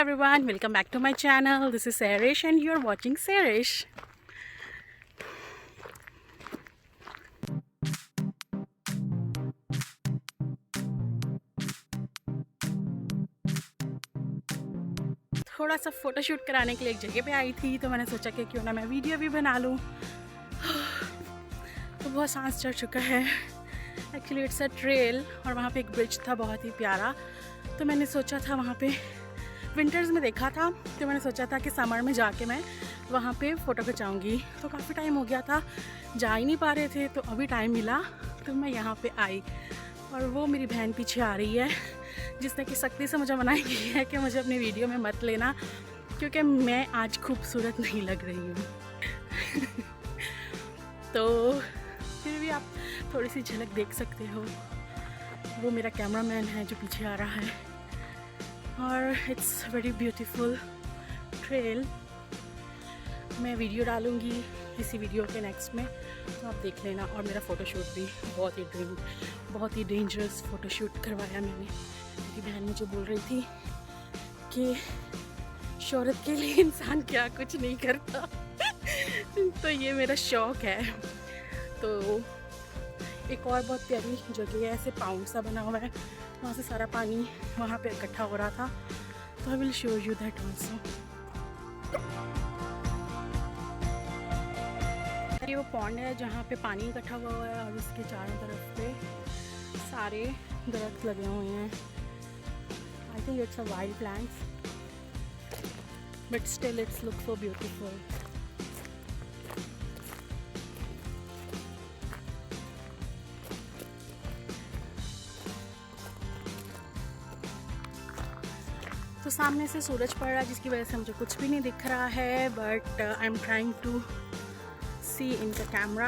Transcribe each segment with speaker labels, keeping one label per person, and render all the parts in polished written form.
Speaker 1: Everyone, welcome back to my channel. This is Sarish and you're watching Sarish. थोड़ा सा photoshoot कराने के लिए एक जगह पे आई थी, तो मैंने सोचा कि क्यों ना मैं वीडियो भी बना लूँ। तो बहुत सांस चढ़ चुका है। एक्चुअली इट्स अ ट्रेल और वहाँ पे एक ब्रिज था बहुत ही प्यारा, तो मैंने सोचा था वहाँ पे विंटर्स में देखा था, तो मैंने सोचा था कि समर में जाके मैं वहाँ पे फ़ोटो खिंचाऊँगी। तो काफ़ी टाइम हो गया था, जा ही नहीं पा रहे थे, तो अभी टाइम मिला तो मैं यहाँ पे आई। और वो मेरी बहन पीछे आ रही है, जिसने कि सख्ती से मुझे मनाही की है कि मुझे अपनी वीडियो में मत लेना, क्योंकि मैं आज खूबसूरत नहीं लग रही हूँ। तो फिर भी आप थोड़ी सी झलक देख सकते हो। वो मेरा कैमरामैन है जो पीछे आ रहा है, और इट्स वेरी ब्यूटीफुल ट्रेल। मैं वीडियो डालूँगी इसी वीडियो के नेक्स्ट में, तो आप देख लेना। और मेरा फ़ोटोशूट भी बहुत ही डेंजरस फ़ोटोशूट करवाया मैंने। मेरी बहन मुझे बोल रही थी कि शोहरत के लिए इंसान क्या कुछ नहीं करता। तो ये मेरा शौक़ है। तो एक और बहुत प्यारी जगह है, ऐसे पाउंड सा बना हुआ है, वहाँ से सारा पानी वहाँ पे इकट्ठा हो रहा था। तो I will show you that also. ये वो पॉन्ड है जहाँ पे पानी इकट्ठा हुआ है, और उसके चारों तरफ पे सारे दरख्त लगे हुए हैं। I think it's a wild plants, but still it's look so beautiful. तो सामने से सूरज पड़ रहा है, जिसकी वजह से मुझे कुछ भी नहीं दिख रहा है, but I am trying to see in the camera.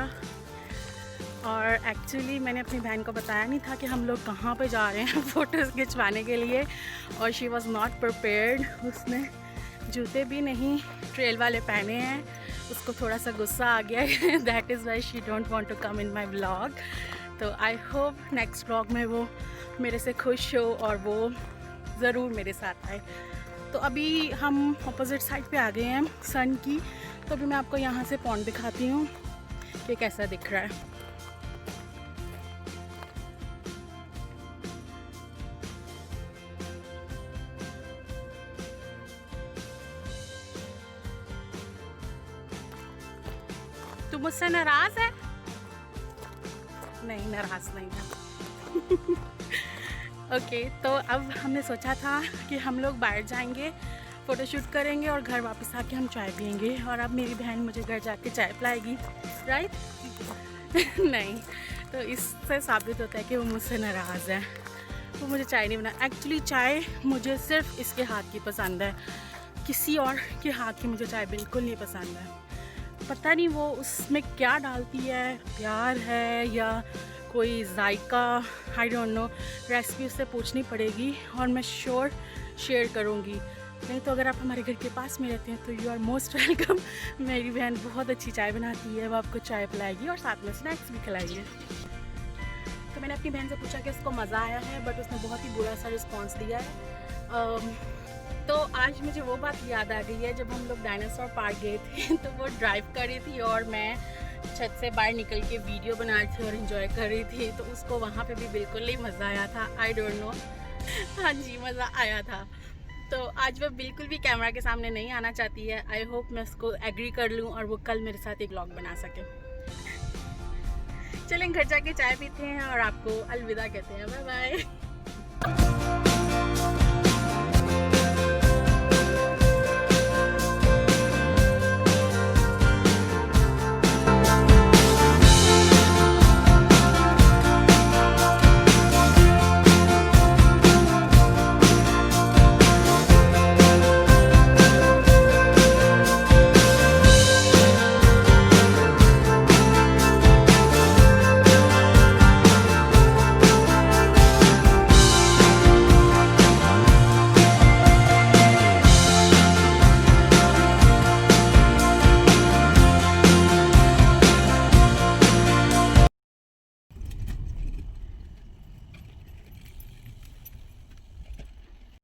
Speaker 1: और एक्चुअली मैंने अपनी बहन को बताया नहीं था कि हम लोग कहाँ पे जा रहे हैं फ़ोटोज़ खिंचवाने के लिए, और शी वॉज़ नॉट प्रिपेयर्ड। उसने जूते भी नहीं ट्रेल वाले पहने हैं। उसको थोड़ा सा गुस्सा आ गया है, that is why she don't want to come in my vlog. तो आई होप नेक्स्ट व्लॉग में वो मेरे से खुश हो और वो ज़रूर मेरे साथ आए। तो अभी हम अपोजिट साइड पे आ गए हैं सन की। तो अभी मैं आपको यहाँ से पॉन्ड दिखाती हूँ कि कैसा दिख रहा है। तू मुझसे नाराज़ है? नहीं, नाराज़ नहीं है। ओके, तो अब हमने सोचा था कि हम लोग बाहर जाएंगे, फ़ोटोशूट करेंगे और घर वापस आके हम चाय पियेंगे। और अब मेरी बहन मुझे घर जाके चाय पिलाएगी, राइट? नहीं, तो इससे साबित होता है कि वो मुझसे नाराज़ है। वो मुझे चाय नहीं बना। एक्चुअली चाय मुझे सिर्फ इसके हाथ की पसंद है, किसी और के हाथ की मुझे चाय बिल्कुल नहीं पसंद है। पता नहीं वो उसमें क्या डालती है, प्यार है या कोई जायका, आई डोंट नो। रेसिपी उससे पूछनी पड़ेगी और मैं श्योर शेयर करूँगी। नहीं तो अगर आप हमारे घर के पास में रहते हैं तो यू आर मोस्ट वेलकम। मेरी बहन बहुत अच्छी चाय बनाती है, वो आपको चाय पिलाएगी और साथ में स्नैक्स भी खिलाएगी। तो मैंने अपनी बहन से पूछा कि उसको मज़ा आया है, बट उसने बहुत ही बुरा सा रिस्पॉन्स दिया है। तो आज मुझे वो बात याद आ गई है, जब हम लोग डायनासोर पार्क गए थे तो वो ड्राइव कर रही थी और मैं छत से बाहर निकल के वीडियो बना रही थी और एंजॉय कर रही थी। तो उसको वहाँ पे भी बिल्कुल नहीं मज़ा आया था, आई डोंट नो। हाँ जी, मज़ा आया था। तो आज वो बिल्कुल भी कैमरा के सामने नहीं आना चाहती है। आई होप मैं उसको एग्री कर लूँ और वो कल मेरे साथ एक व्लॉग बना सके। चलें घर जाके चाय पीते हैं और आपको अलविदा कहते हैं। Bye bye.